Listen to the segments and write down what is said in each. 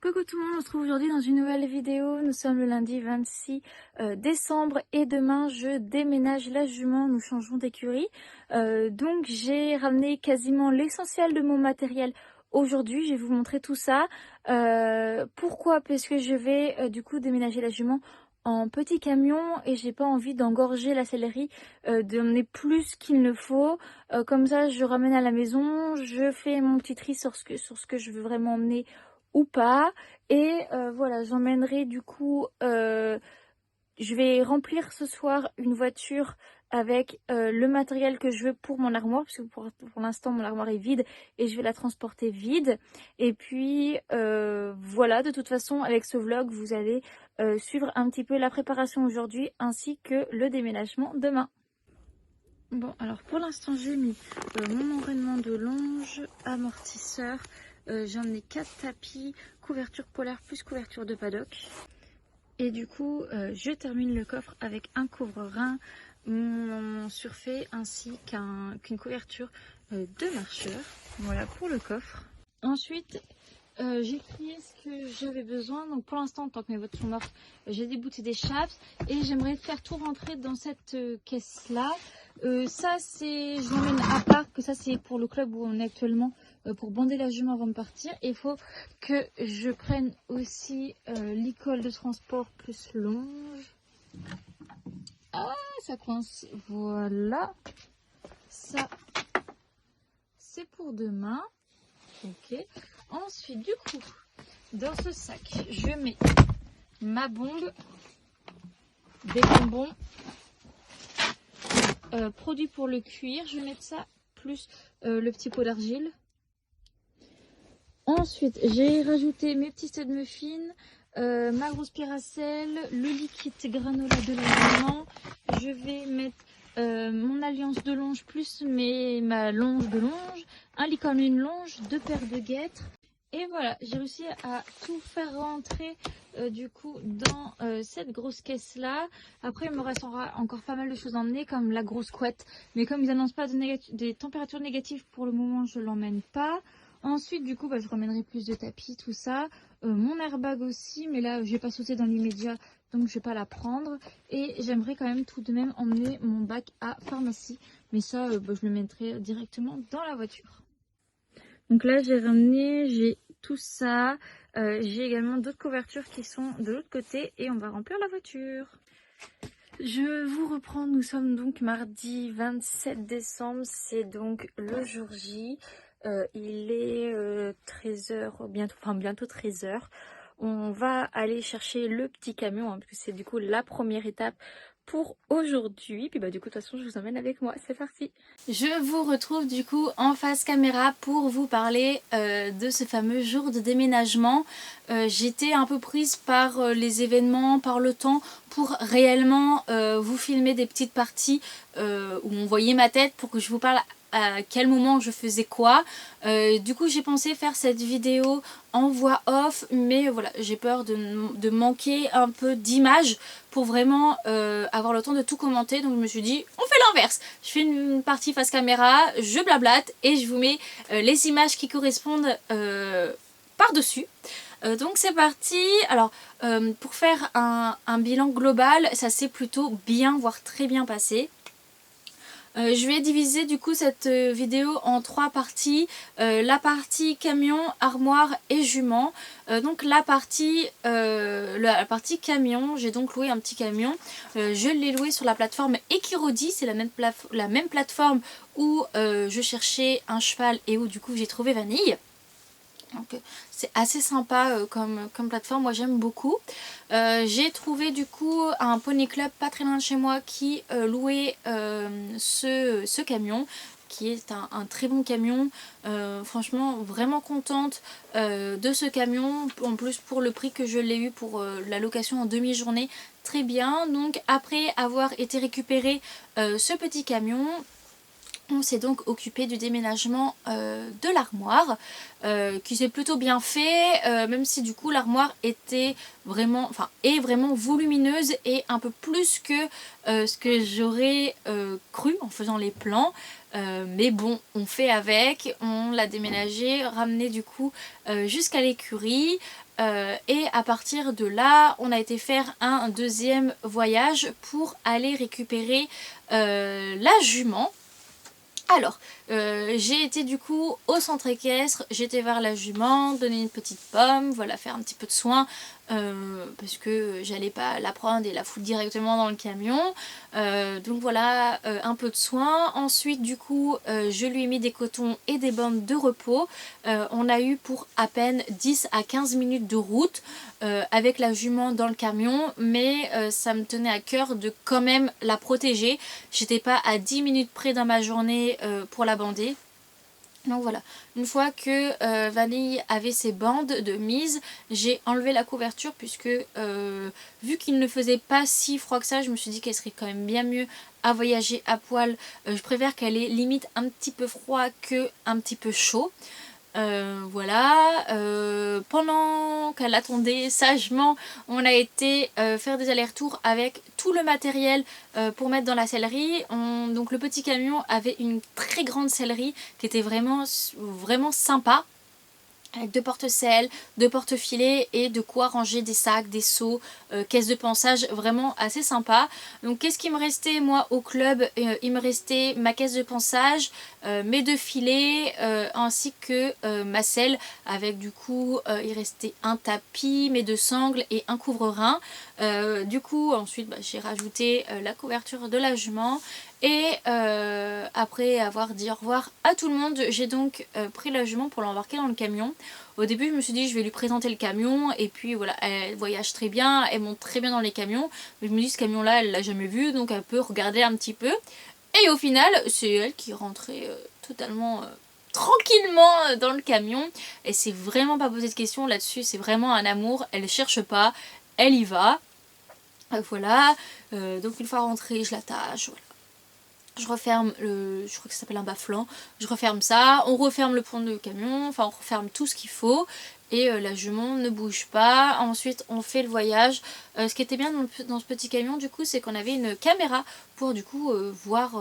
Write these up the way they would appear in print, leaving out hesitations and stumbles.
Coucou tout le monde, on se retrouve aujourd'hui dans une nouvelle vidéo. Nous sommes le lundi 26 décembre et demain je déménage la jument, nous changeons d'écurie. Donc j'ai ramené quasiment l'essentiel de mon matériel aujourd'hui, je vais vous montrer tout ça. Pourquoi? Parce que je vais du coup déménager la jument en petit camion et j'ai pas envie d'engorger la sellerie, d'emmener plus qu'il ne faut. Comme ça je ramène à la maison, je fais mon petit tri sur ce que je veux vraiment emmener ou pas. Et voilà, j'emmènerai du coup, je vais remplir ce soir une voiture avec le matériel que je veux pour mon armoire, parce que pour l'instant mon armoire est vide et je vais la transporter vide. Et puis voilà, de toute façon avec ce vlog vous allez suivre un petit peu la préparation aujourd'hui ainsi que le déménagement demain. Bon, alors pour l'instant j'ai mis mon enraînement de longe, amortisseur, j'en ai 4 tapis, couverture polaire plus couverture de paddock. Et du coup je termine le coffre avec un couvre-rein, mon surfait ainsi qu'une couverture de marcheur. Voilà pour le coffre. Ensuite j'ai trié ce que j'avais besoin. Donc pour l'instant, tant que mes bottes sont mortes, j'ai débouté des chaps et j'aimerais faire tout rentrer dans cette caisse là. Ça c'est, je l'emmène à part, que ça c'est pour le club où on est actuellement, pour bander la jument avant de partir. Et il faut que je prenne aussi l'école de transport plus longe. Ah, ça coince. Voilà, ça c'est pour demain. Ok. Ensuite, du coup, dans ce sac, je mets ma bombe, des bonbons, produits pour le cuir. Je vais mettre ça plus le petit pot d'argile. Ensuite, j'ai rajouté mes petits studs muffins, ma grosse piracelle, le liquide granola de l'aliment. Je vais mettre mon alliance de longe plus ma longe de longe, un lit comme une longe, 2 paires de guêtres. Et voilà, j'ai réussi à tout faire rentrer du coup dans cette grosse caisse là. Après il me restera encore pas mal de choses à emmener comme la grosse couette. Mais comme ils n'annoncent pas des températures négatives pour le moment, je l'emmène pas. Ensuite du coup je ramènerai plus de tapis, tout ça. Mon airbag aussi, mais là je vais pas sauter dans l'immédiat, donc je vais pas la prendre. Et j'aimerais quand même tout de même emmener mon bac à pharmacie. Mais ça je le mettrai directement dans la voiture. Donc là j'ai tout ça. J'ai également d'autres couvertures qui sont de l'autre côté et on va remplir la voiture. Je vous reprends, nous sommes donc mardi 27 décembre, c'est donc le jour J. Il est 13h, bientôt 13h. On va aller chercher le petit camion, parce que c'est du coup la première étape pour aujourd'hui. Puis du coup de toute façon je vous emmène avec moi, c'est parti. Je vous retrouve du coup en face caméra pour vous parler de ce fameux jour de déménagement. J'étais un peu prise par les événements, par le temps, pour réellement vous filmer des petites parties où on voyait ma tête pour que je vous parle à quel moment je faisais quoi. Du coup j'ai pensé faire cette vidéo en voix off, mais voilà, j'ai peur de manquer un peu d'image pour vraiment avoir le temps de tout commenter. Donc je me suis dit on fait l'inverse, je fais une partie face caméra, je blablate et je vous mets les images qui correspondent par dessus. Donc c'est parti. Alors pour faire un bilan global, ça s'est plutôt bien, voire très bien passé. Je vais diviser du coup cette vidéo en 3 parties. La partie camion, armoire et jument. Donc la partie camion, j'ai donc loué un petit camion. Je l'ai loué sur la plateforme Ekirodi, c'est la même plateforme où je cherchais un cheval et où du coup j'ai trouvé Vanille. Donc c'est assez sympa comme plateforme, moi j'aime beaucoup. J'ai trouvé du coup un poney club pas très loin de chez moi qui louait ce camion, qui est un très bon camion. Franchement vraiment contente de ce camion, en plus pour le prix que je l'ai eu pour la location en demi-journée, très bien. Donc après avoir été récupérer ce petit camion, on s'est donc occupé du déménagement de l'armoire qui s'est plutôt bien fait, même si du coup l'armoire est vraiment volumineuse et un peu plus que ce que j'aurais cru en faisant les plans. Mais bon, on fait avec, on l'a déménagé, ramené du coup jusqu'à l'écurie. Et à partir de là, on a été faire un deuxième voyage pour aller récupérer la jument. Alors, j'ai été du coup au centre équestre, j'étais voir la jument, donner une petite pomme, voilà, faire un petit peu de soin, parce que j'allais pas la prendre et la foutre directement dans le camion. Donc voilà, un peu de soin. Ensuite du coup, je lui ai mis des cotons et des bandes de repos. On a eu pour à peine 10 à 15 minutes de route avec la jument dans le camion, mais ça me tenait à cœur de quand même la protéger. J'étais pas à 10 minutes près dans ma journée pour la bander. Donc voilà, une fois que Vanille avait ses bandes de mise, j'ai enlevé la couverture puisque vu qu'il ne faisait pas si froid que ça, je me suis dit qu'elle serait quand même bien mieux à voyager à poil. Je préfère qu'elle ait limite un petit peu froid que un petit peu chaud. Voilà, pendant qu'elle attendait sagement, on a été faire des allers-retours avec tout le matériel pour mettre dans la sellerie. Donc le petit camion avait une très grande sellerie qui était vraiment sympa, avec 2 porte-selles, 2 porte-filets et de quoi ranger des sacs, des seaux, caisses de pansage, vraiment assez sympa. Donc qu'est-ce qui me restait moi au club? Il me restait ma caisse de pansage, mes 2 filets, ainsi que ma selle, avec du coup il restait un tapis, mes 2 sangles et un couvre-rein. Du coup ensuite j'ai rajouté la couverture de la jument. Et après avoir dit au revoir à tout le monde, j'ai donc pris la jument pour l'embarquer dans le camion. Au début je me suis dit je vais lui présenter le camion et puis voilà, elle voyage très bien, elle monte très bien dans les camions. Mais je me dis ce camion là elle l'a jamais vu donc elle peut regarder un petit peu. Et au final c'est elle qui rentrait totalement tranquillement dans le camion. Et c'est vraiment pas posé de questions là-dessus, c'est vraiment un amour, elle cherche pas, elle y va. Voilà, donc une fois rentrée je l'attache, voilà. Je referme je crois que ça s'appelle un bas-flanc, je referme ça, on referme le pont de camion, enfin on referme tout ce qu'il faut et la jument ne bouge pas. Ensuite on fait le voyage. Ce qui était bien dans ce petit camion du coup c'est qu'on avait une caméra pour du coup voir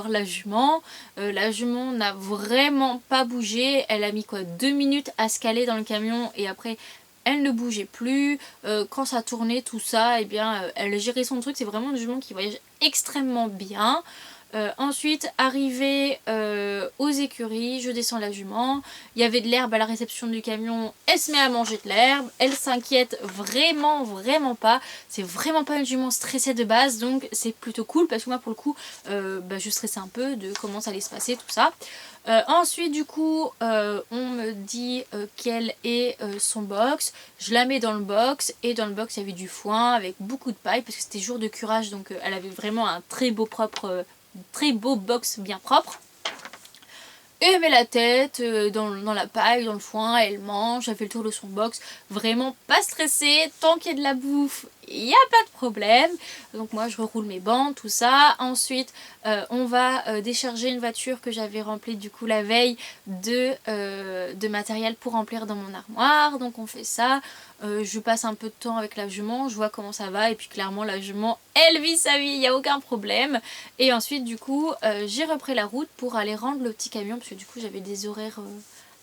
la jument. La jument n'a vraiment pas bougé, elle a mis quoi 2 minutes à se caler dans le camion et après elle ne bougeait plus. Quand ça tournait tout ça, et bien elle gérait son truc, c'est vraiment une jument qui voyage extrêmement bien. Ensuite, arrivé aux écuries, je descends la jument. Il y avait de l'herbe à la réception du camion. Elle se met à manger de l'herbe. Elle s'inquiète vraiment pas. C'est vraiment pas une jument stressée de base. Donc c'est plutôt cool parce que moi pour le coup, je stressais un peu de comment ça allait se passer, tout ça. Ensuite du coup on me dit quel est son box. Je la mets dans le box et dans le box il y avait du foin avec beaucoup de paille parce que c'était jour de curage donc elle avait vraiment un très beau box bien propre. Et elle met la tête dans la paille, dans le foin, elle mange, elle fait le tour de son box, vraiment pas stressée, tant qu'il y a de la bouffe, il n'y a pas de problème. Donc moi je reroule mes bandes, tout ça. Ensuite on va décharger une voiture que j'avais remplie du coup la veille de matériel pour remplir dans mon armoire. Donc on fait ça, je passe un peu de temps avec la jument, je vois comment ça va et puis clairement la jument elle vit sa vie, il n'y a aucun problème. Et ensuite du coup j'ai repris la route pour aller rendre le petit camion parce que du coup j'avais des horaires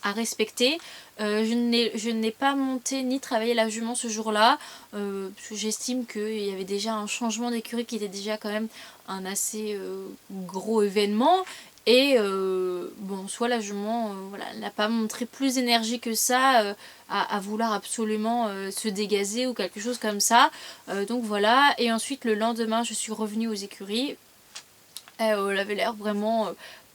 à respecter. Je n'ai pas monté ni travaillé la jument ce jour-là parce que j'estime qu'il y avait déjà un changement d'écurie qui était déjà quand même un assez gros événement. Et bon, soit la jument voilà, n'a pas montré plus d'énergie que ça à vouloir absolument se dégazer ou quelque chose comme ça. Donc voilà, et ensuite le lendemain je suis revenue aux écuries. Elle avait l'air vraiment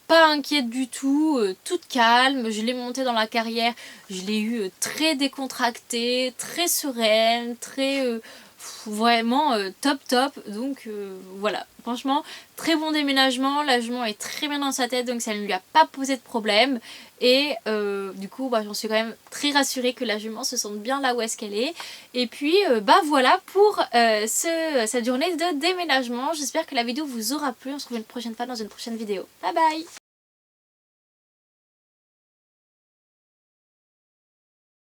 pas inquiète du tout, toute calme. Je l'ai montée dans la carrière, je l'ai eu très décontractée, très sereine, très vraiment top. Donc voilà, franchement très bon déménagement. La jument est très bien dans sa tête donc ça ne lui a pas posé de problème. Et du coup j'en suis quand même très rassurée que la jument se sente bien là où est-ce qu'elle est. Et puis voilà pour cette journée de déménagement. J'espère que la vidéo vous aura plu. On se retrouve une prochaine fois dans une prochaine vidéo. Bye bye.